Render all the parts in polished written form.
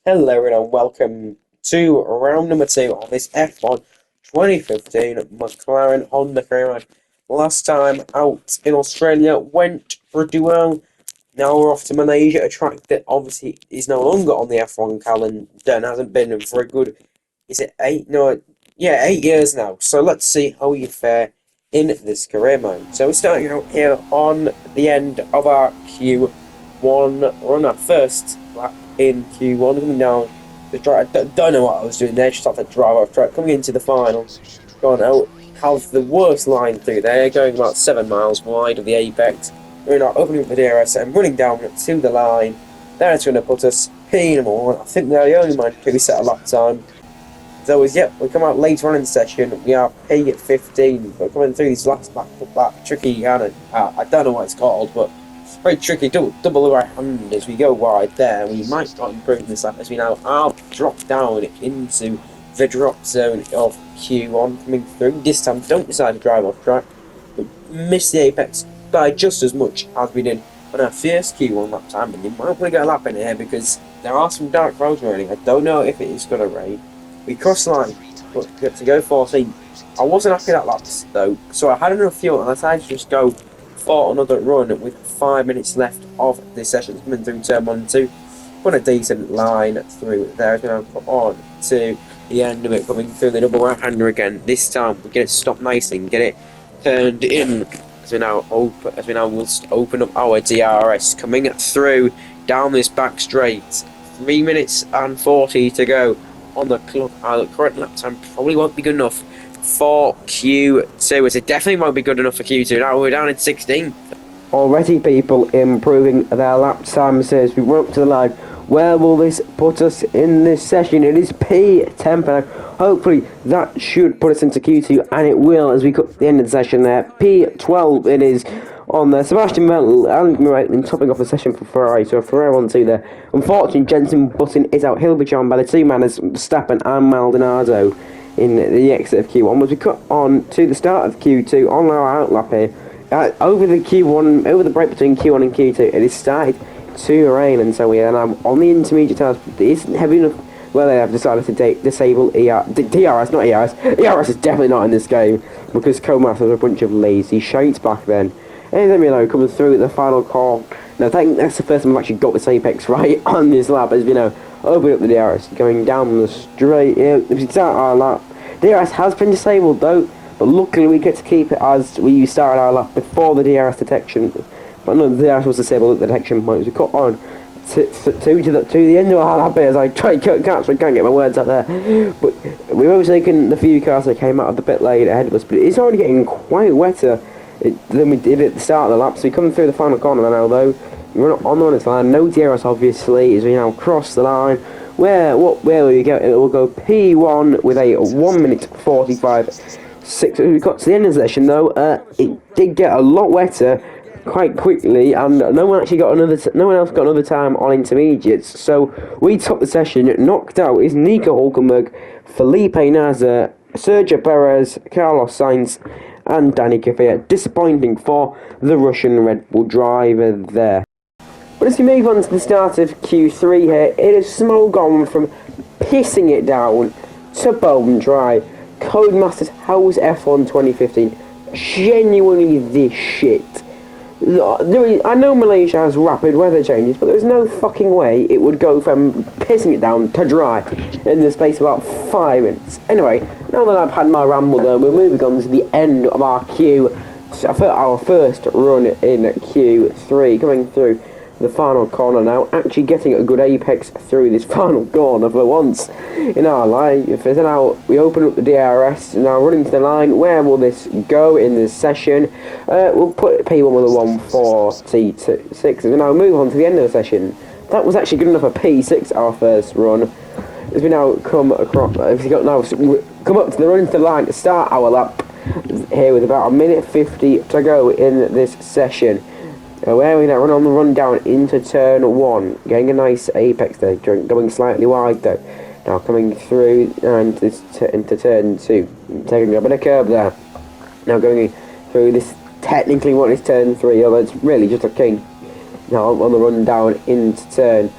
Hello and welcome to round number two of this F1 2015 McLaren Honda career. Last time out in Australia went pretty well. Now we're off to Malaysia, a track that obviously is no longer on the F1 calendar and hasn't been for a good, is it 8? No, yeah, 8 years now. So let's see how you fare in this career mode. So we're starting out here on the end of our Q1 run, our first lap in Q1, coming down the track. I don't know what I was doing there, just had to drive off track, coming into the final. Gone out, have the worst line through there, going about 7 miles wide of the apex. We're not opening up the DRS and running down to the line. That's going to put us P number one. I think they're the only man who set a lap time. So, yep, we come out later on in the session. We are P at 15. We're coming through these last back tricky, I don't know what it's called, but it's very tricky. Double the right hand as we go wide there. We might not improve this lap as we now are dropped down into the drop zone of Q1 coming through. This time, don't decide to drive off track, but miss the apex by just as much as we did on our first Q1 lap time. And you might want to get a lap in here because there are some dark clouds raining. I don't know if it is going to rain. We crossed the line, but we had to go 14. I wasn't happy that lap though, so I had enough fuel and I decided to just go for another run with 5 minutes left of this session. Coming through turn 1 and 2. Put a decent line through there. It's going to come on to the end of it, coming through the double right hander again. This time we get it stopped nicely and get it turned in as we now will open up our DRS, coming through down this back straight. 3 minutes and 40 to go on the clock. Our current lap time probably won't be good enough for Q2, as it definitely won't be good enough for Q2. Now we're down in 16th. Already people improving their lap times as we run up to the line. Where will this put us in this session? It is P10. Hopefully that should put us into Q2, and it will as we cut the end of the session there. P12 it is on there. Sebastian Vettel and McLaren topping off the session for Ferrari, so Ferrari on 2 there. Unfortunately, Jenson Button is out. He'll be joined by the two manners, Verstappen and Maldonado, in the exit of Q1. As we cut on to the start of Q2 on our outlap here, over the break between Q1 and Q2, it has started to rain, and so we are now on the intermediate tires. It isn't heavy enough. Well, they have decided to disable DRS, not ERS. ERS is definitely not in this game because Comas has a bunch of lazy shates back then. And then coming through the final call. Now, I think that's the first time I've actually got this apex right on this lap. As open up the DRS, going down the straight. If you start our lap, DRS has been disabled though, but luckily we get to keep it as we started our lap before the DRS detection. But no, the DRS was disabled at the detection point. We cut on to the end of our lap here as I try to cut caps, so I can't get my words out there. But we've overtaken the few cars that came out of the pit lane ahead of us, but it's already getting quite wetter than we did at the start of the lap. So we come through the final corner now, though. We're not on the running line. No DRS, obviously, as we now cross the line. Where will we go? It will go P1 with a 1 minute 45.6. We got to the end of the session, though. It did get a lot wetter quite quickly, and no one else got another time on intermediates. So we topped the session. Knocked out is Nico Hulkenberg, Felipe Nasr, Sergio Perez, Carlos Sainz, and Danny Kvyat. Disappointing for the Russian Red Bull driver there. But as we move on to the start of Q3 here, it has small gone from pissing it down to bone dry. Codemasters, how's F1 2015 genuinely this shit? I know Malaysia has rapid weather changes, but there's no fucking way it would go from pissing it down to dry in the space of about 5 minutes. Anyway, now that I've had my ramble though, we're moving on to the end of our first run in Q3, coming through the final corner now, actually getting a good apex through this final corner for once in our life. So now we open up the DRS, now running to the line. Where will this go in this session? We'll put P1 with a 1:46. We now move on to the end of the session. That was actually good enough for P6, our first run. As we now come across, come up to the run to the line to start our lap here with about 1:50 to go in this session. Where we now run on the run down into turn 1, getting a nice apex there, going slightly wide though. Now coming through and into turn 2, taking a bit of curb there. Now going through this, technically what is turn 3, although it's really just a king. Now on the run down into turn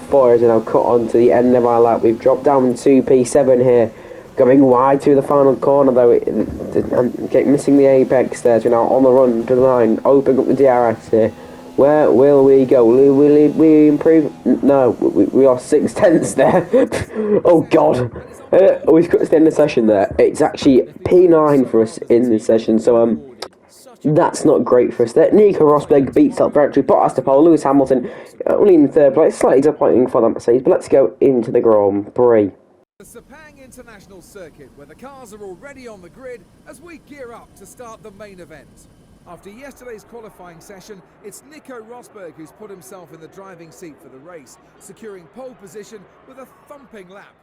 4 as we now cut on to the end of our lap. We've dropped down to P7 here, going wide through the final corner though, and missing the apex there. So we're now on the run to the line, opening up the DRS here. Where will we go? Will we improve? No, we are 6 tenths there. Oh god. We've got to the end of the session there. It's actually P9 for us in this session, so that's not great for us there. Nico Rosberg beats up Valtteri Bottas to pole. Lewis Hamilton only in 3rd place, slightly disappointing for that Mercedes, but let's go into the Grand Prix. The Sepang International Circuit, where the cars are already on the grid as we gear up to start the main event. After yesterday's qualifying session, it's Nico Rosberg who's put himself in the driving seat for the race, securing pole position with a thumping lap.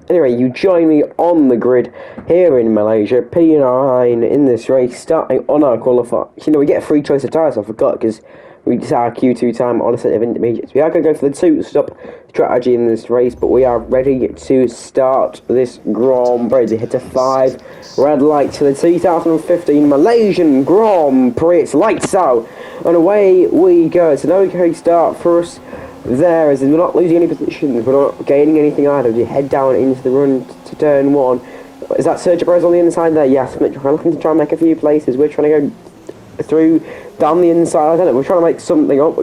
Anyway, you join me on the grid here in Malaysia, P9 in this race, starting on our qualifier. You know, we get a free choice of tyres, I forgot, because we just our Q2 time on a set of intermediates. We are going to go for the 2-stop strategy in this race, but we are ready to start this Grand Prix. We hit a 5 red lights for the 2015 Malaysian Grand Prix. It's lights out, and away we go. It's an okay start for us there, as we're not losing any positions, we're not gaining anything either. We head down into the run to turn 1. Is that Sergio Perez on the inside there? Yes, we're looking to try and make a few places. We're trying to go through down the inside. I don't know, we're trying to make something up.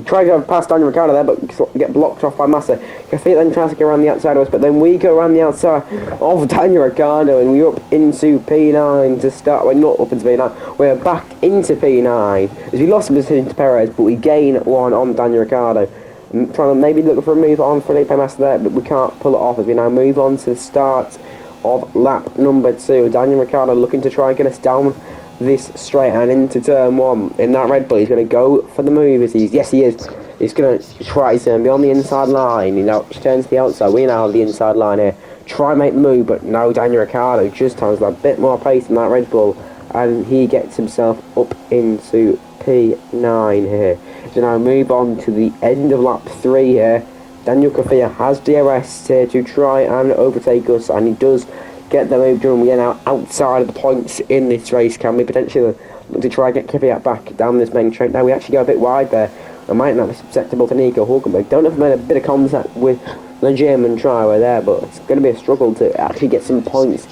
Try to go past Daniel Ricciardo there, but get blocked off by Massa. Kvyat then tries to go around the outside of us, but then we go around the outside of Daniel Ricciardo, and we're up into P9 to start. We're not up into P9, we're back into P9 as we lost a position to Perez, but we gain one on Daniel Ricciardo. I'm trying to maybe look for a move on Felipe Massa there, but we can't pull it off as we now move on to the start of lap number 2. Daniel Ricciardo looking to try and get us down this straight and into turn 1 in that Red Bull. He's going to go for the move. Yes, he is. He's going to try to be on the inside line. He now turns to the outside. We now have the inside line here. Try and make the move, but no, Daniel Ricciardo just has a bit more pace in that Red Bull, and he gets himself up into P9 here. So now move on to the end of lap 3 here. Daniel Kvyat has DRS here to try and overtake us, and he does get the move done. We are now outside of the points in this race. Can we potentially look to try and get Kvyat back down this main straight? Now we actually go a bit wide there. I might not be susceptible to Nico Hulkenberg. Don't know if I've made a bit of contact with the German driver there, but it's going to be a struggle to actually get some points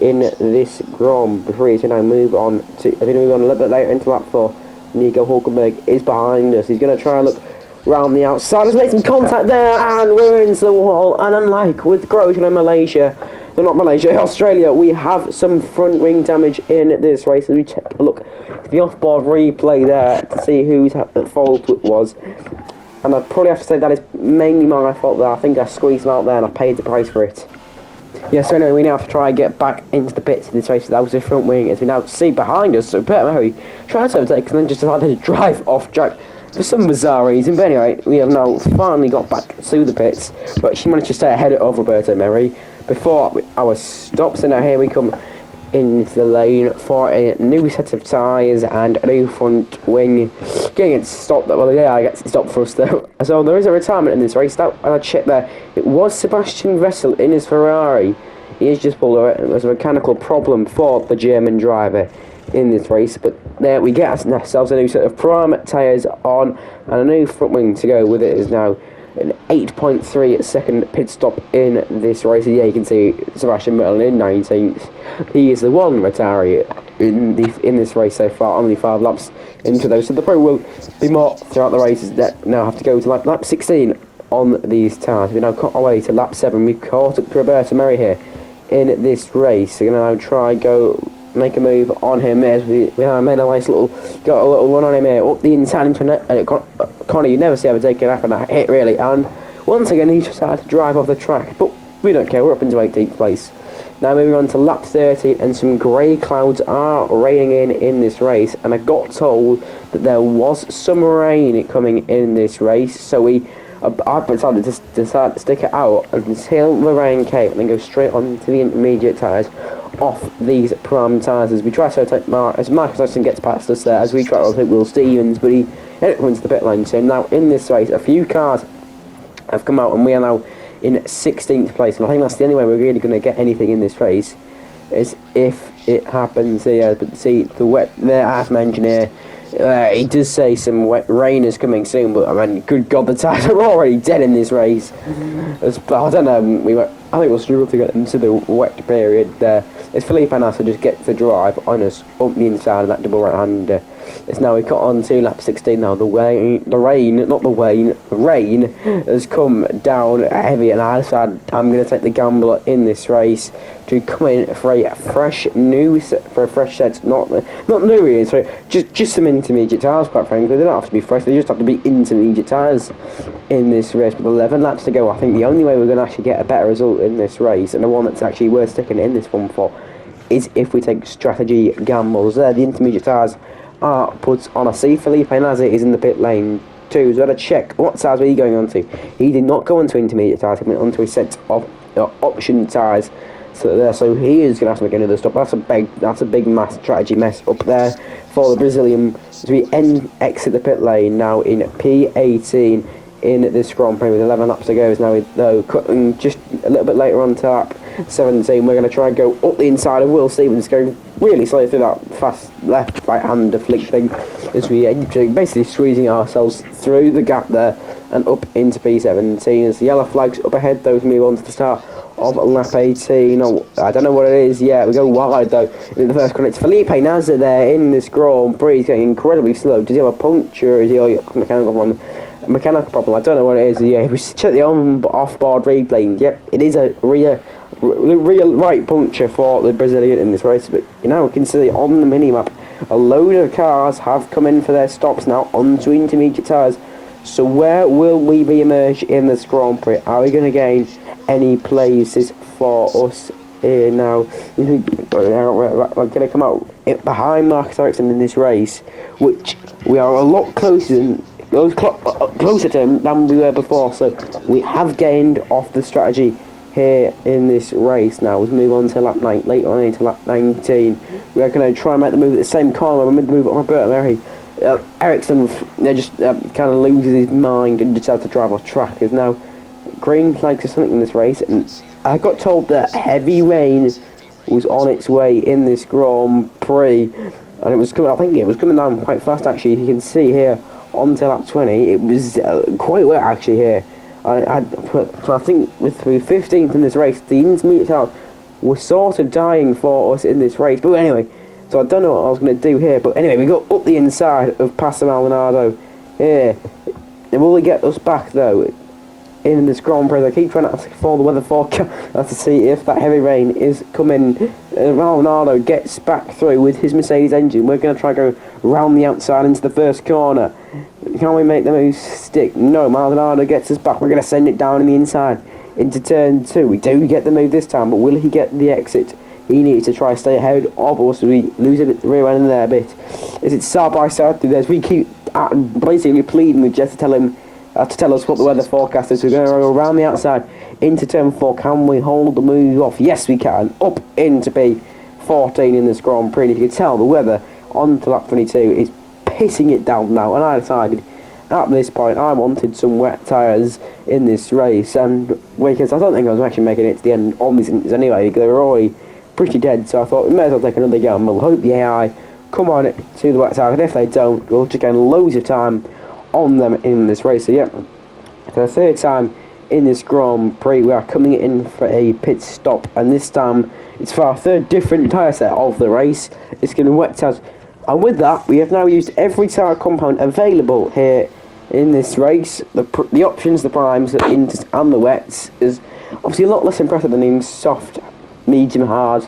in this Grand Prix. So now move on to, as we move on a little bit later into lap 4, Nico Hulkenberg is behind us. He's going to try and look round the outside. Has made some contact there and ruins the wall. And unlike with Croatia and Malaysia, well, not Malaysia, Australia, we have some front wing damage in this race. As we check a look at the off-board replay there to see whose at fault it was. And I'd probably have to say that is mainly my fault there. I think I squeezed him out there and I paid the price for it. Yeah, so anyway, we now have to try and get back into the pits in this race. That was the front wing, as we now see behind us. So Peter Murray tried to overtake and then just decided to drive off track for some bizarre reason. But anyway, we have now finally got back to the pits, but she managed to stay ahead of Roberto Murray before our stop. So now here we come into the lane for a new set of tyres and a new front wing. Getting it stopped, well, yeah, I get it stopped for us though. So there is a retirement in this race. That I checked there, it was Sebastian Vettel in his Ferrari. He is just pulled over. It was a mechanical problem for the German driver in this race, but there we get ourselves a new set of prime tyres on and a new front wing to go with it. Is now an 8.3 second pit stop in this race. Yeah, you can see Sebastian Vettel in 19th. He is the one retiree in this race so far, only 5 laps into those. So the pro will be more throughout the races that now have to go to lap 16 on these tyres. We now cut our way to lap 7. We've caught up to Roberto Murray here in this race. We're going to now try go make a move on him as we made a nice little run on him here up the inside into net, and Connor, you never see ever take it up on that hit really, and once again he just had to drive off the track, but we don't care, we're up into 18th place. Now moving on to lap 13, and some grey clouds are raining in this race, and I got told that there was some rain coming in this race, so I decided to stick it out until the rain came and then go straight on to the intermediate tyres off these prime tyres as we try to take as Marcus Hudson gets past us there as we try to overtake Will Stevens, but he runs the pit lane. So now in this race a few cars have come out and we are now in 16th place, and I think that's the only way we're really going to get anything in this race is if it happens here. But see the half engineer He does say some wet rain is coming soon, but I mean, good God, the tyres are already dead in this race. I don't know. I think we'll struggle to get into the wet period there. It's Felipe Nasser just gets the drive on us up the inside of that double right-hander. It's now we got on to lap 16 now. The rain has come down heavy, and I decided I'm going to take the gamble in this race to come in for a fresh set, not new really, sorry, just some intermediate tyres. Quite frankly, they don't have to be fresh; they just have to be intermediate tyres in this race. With 11 laps to go, I think the only way we're going to actually get a better result in this race, and the one that's actually worth sticking in this one for, is if we take strategy gambles. There, the intermediate tyres are put on. I see Felipe Nasser is in the pit lane too, so I had to check what tyres were he going on to. He did not go onto intermediate tyres, he went onto a set of option tyres. So he is going to have to make another stop. That's a big mass strategy mess up there for the Brazilian. As we exit the pit lane now in P18 in this Grand Prix with 11 laps to go. Is now though cutting just a little bit later on to lap 17. We're going to try and go up the inside of Will Stevens, going really slowly through that fast left right hand flick thing as we basically squeezing ourselves through the gap there and up into P17 as the yellow flags up ahead. Those move on to the start of lap 18. Oh, I don't know what it is. Yeah, we go wide though in the first corner. It's Felipe Nasser there in this Grand Prix. He's getting incredibly slow. Does he have a puncture or is he a mechanical problem? I don't know what it is. Yeah, we check the off-board replay. Yep, it is a real right puncture for the Brazilian in this race. But you know, we can see on the mini-map a load of cars have come in for their stops now onto intermediate tyres. So where will we re-emerge in this Grand Prix? Are we going to gain any places for us here now? We're going to come out behind Marcus Ericsson in this race, which we are a lot closer to him than we were before. So we have gained off the strategy here in this race. Now let's move on to lap 9, later on into lap 19. We are going to try and make the move at the same corner. We're going to move on Roberto Mary. Ericsson just kind of loses his mind and decides to drive off track. There's now green flags or something in this race, and I got told that heavy rain was on its way in this Grand Prix, and it was coming. I think it was coming down quite fast. Actually, you can see here on to lap 20, it was quite wet actually here. So I think with 15th in this race, the intermediate tyres were sort of dying for us in this race. But anyway. So I don't know what I was going to do here, but anyway, we got up the inside of Pastor Maldonado here. And will he get us back though in this Grand Prix? I keep trying to follow the weather forecast to see if that heavy rain is coming. Maldonado gets back through with his Mercedes engine. We're going to try to go round the outside into the first corner. Can we make the move stick? No, Maldonado gets us back. We're going to send it down in the inside into turn 2. We do get the move this time, but will he get the exit? He needs to try to stay ahead of us. We lose it at the rear end there a bit. Is it side by side through this? We keep basically pleading with Jeff to tell him to tell us what the weather forecast is. We're going to go around the outside into turn 4. Can we hold the move off? Yes, we can. Up into P14 in this Grand Prix. And if you can tell, the weather on to lap 22 is pissing it down now. And I decided at this point I wanted some wet tyres in this race. And because I don't think I was actually making it to the end on these anyway, because they were already pretty dead, so I thought we may as well take another gamble. Hope the AI come on it to the wet tyre, and if they don't, we'll just gain loads of time on them in this race. So yeah, for the third time in this Grand Prix, we are coming in for a pit stop, and this time it's for our third different tyre set of the race. It's going to wet tyres, and with that, we have now used every tyre compound available here in this race. The options, the primes, the ints, and the wets is obviously a lot less impressive than being soft, medium, hard.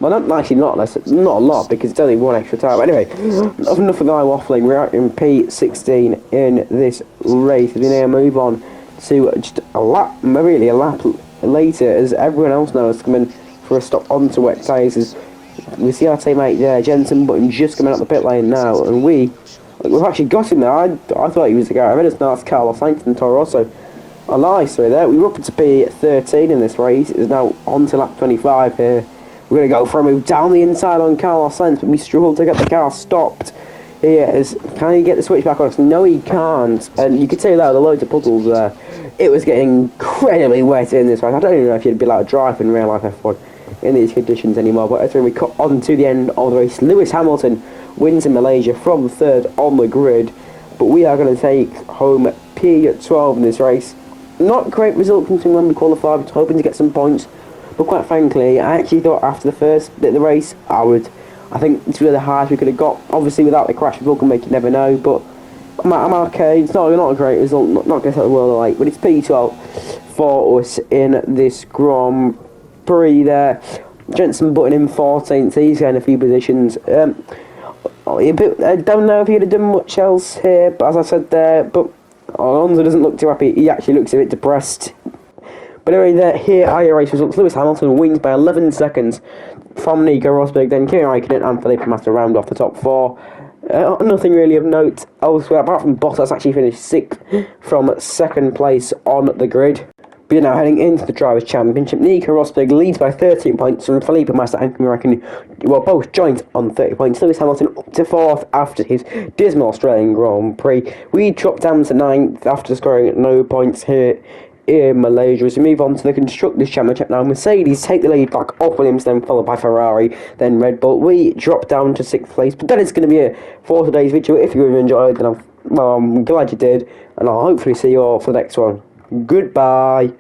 Well, not less, not a lot, because it's only one extra time. But anyway, enough of my waffling. We're out in P16 in this race. We now move on to just a lap later, as everyone else now is coming for a stop onto wet tyres. As we see our teammate there, Jensen Button, just coming up the pit lane now, and we've actually got him there. I thought he was the guy. I read it's now Carlos Sainz and Toro Rosso. A nice way there. We were up to P13 in this race. It's now on to lap 25 here. We're going to go for a move down the inside on Carlos Sainz, but we struggle to get the car stopped here. Can he get the switch back on us? No, he can't. And you could see that with loads of puddles there. It was getting incredibly wet in this race. I don't even know if you'd be allowed to drive in real life F1 in these conditions anymore. But as we cut on to the end of the race, Lewis Hamilton wins in Malaysia from third on the grid. But we are going to take home P12 in this race. Not a great result considering when we qualified. I was hoping to get some points. But quite frankly, I actually thought after the first bit of the race, I think it's really the highest we could have got. Obviously, without the crash with Hulkenberg, you never know. But I'm okay. It's not a great result. Not going to set the world alight. But it's P12 for us in this Grand Prix there. Jenson Button in 14th. He's getting a few positions. I don't know if he'd have done much else here. But as I said there, but Alonso doesn't look too happy. He actually looks a bit depressed. But anyway, here are your race results. Lewis Hamilton wins by 11 seconds from Nico Rosberg, then Kimi Raikkonen and Felipe Massa round off the top four. Nothing really of note elsewhere, apart from Bottas actually finished 6th from second place on the grid. We are now heading into the Drivers' Championship. Nico Rosberg leads by 13 points from Felipe Massa and Kimi Raikkonen, well, both joint on 30 points. Lewis Hamilton up to 4th after his dismal Australian Grand Prix. We drop down to 9th after scoring no points here in Malaysia. As we move on to the Constructors' Championship now, Mercedes take the lead back off Williams, then followed by Ferrari, then Red Bull. We drop down to 6th place, but that is going to be it for today's video. If you enjoyed, then I'm glad you did, and I'll hopefully see you all for the next one. Goodbye.